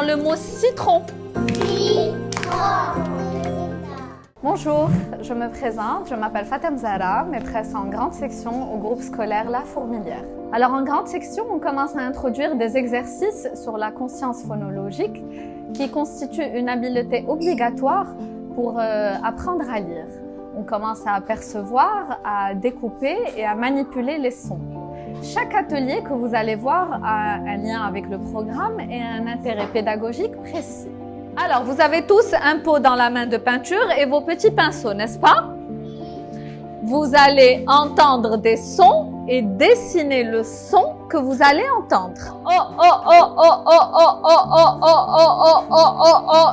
le mot citron. Bonjour, je me présente, je m'appelle Fatem Zahra, maîtresse en grande section au groupe scolaire La Fourmilière. Alors en grande section, on commence à introduire des exercices sur la conscience phonologique qui constituent une habileté obligatoire pour apprendre à lire. On commence à apercevoir, à découper et à manipuler les sons. Chaque atelier que vous allez voir a un lien avec le programme et un intérêt pédagogique précis. Alors, vous avez tous un pot dans la main de peinture et vos petits pinceaux, n'est-ce pas? Vous allez entendre des sons et dessiner le son que vous allez entendre. Oh, oh, oh, oh, oh, oh, oh, oh, oh, oh, oh, oh, oh, oh.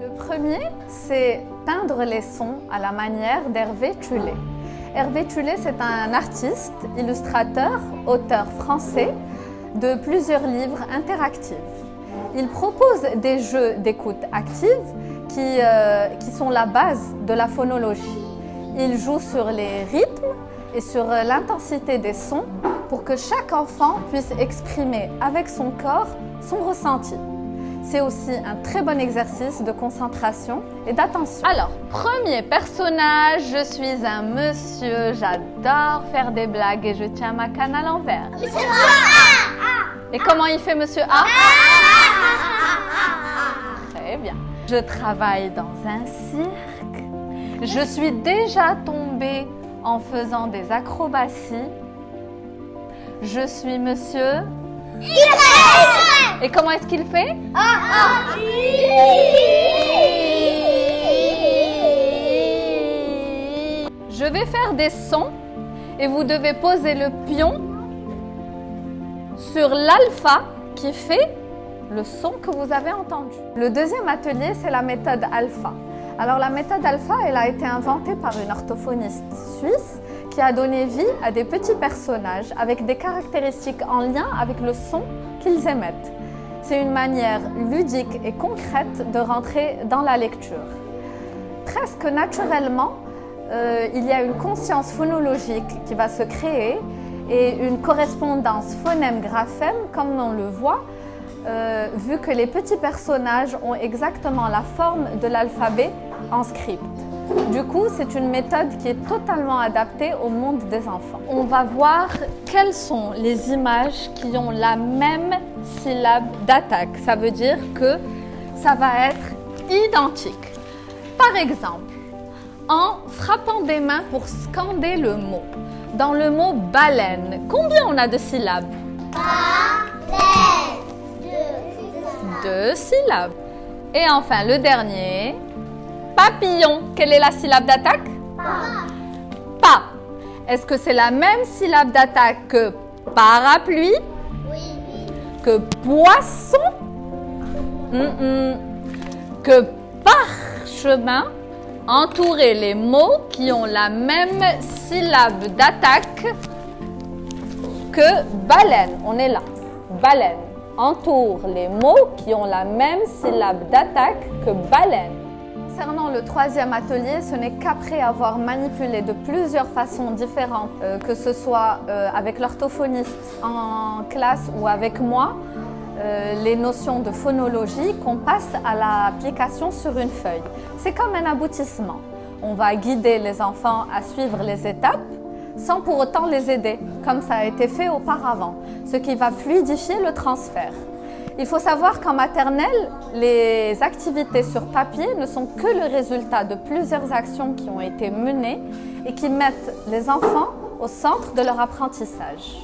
Le premier, c'est peindre les sons à la manière d'Hervé Tullet. Hervé Tullet, c'est un artiste, illustrateur, auteur français de plusieurs livres interactifs. Il propose des jeux d'écoute active qui sont la base de la phonologie. Il joue sur les rythmes et sur l'intensité des sons pour que chaque enfant puisse exprimer avec son corps son ressenti. C'est aussi un très bon exercice de concentration et d'attention. Alors, premier personnage, je suis un monsieur, j'adore faire des blagues et je tiens ma canne à l'envers. Monsieur A. Et comment il fait monsieur A? Très bien. Je travaille dans un cirque. Je suis déjà tombée en faisant des acrobaties. Je suis monsieur... Et comment est-ce qu'il fait? Je vais faire des sons et vous devez poser le pion sur l'alpha qui fait le son que vous avez entendu. Le deuxième atelier, c'est la méthode alpha. Alors la méthode alpha, elle a été inventée par une orthophoniste suisse qui a donné vie à des petits personnages avec des caractéristiques en lien avec le son qu'ils émettent. C'est une manière ludique et concrète de rentrer dans la lecture. Presque naturellement, il y a une conscience phonologique qui va se créer et une correspondance phonème-graphème, comme on le voit, vu que les petits personnages ont exactement la forme de l'alphabet en script. Du coup, c'est une méthode qui est totalement adaptée au monde des enfants. On va voir quelles sont les images qui ont la même syllabe d'attaque. Ça veut dire que ça va être identique. Par exemple, en frappant des mains pour scander le mot. Dans le mot baleine, combien on a de syllabes? Baleine. 2 syllabes. Et enfin, le dernier, papillon. Quelle est la syllabe d'attaque? Pas. Est-ce que c'est la même syllabe d'attaque que parapluie? Oui. Que poisson? Que parchemin? Entourez les mots qui ont la même syllabe d'attaque que baleine. On est là. Baleine. Entoure les mots qui ont la même syllabe d'attaque que baleine. Concernant le troisième atelier, ce n'est qu'après avoir manipulé de plusieurs façons différentes, que ce soit avec l'orthophoniste en classe ou avec moi, les notions de phonologie, qu'on passe à l'application sur une feuille. C'est comme un aboutissement. On va guider les enfants à suivre les étapes sans pour autant les aider, comme ça a été fait auparavant, ce qui va fluidifier le transfert. Il faut savoir qu'en maternelle, les activités sur papier ne sont que le résultat de plusieurs actions qui ont été menées et qui mettent les enfants au centre de leur apprentissage.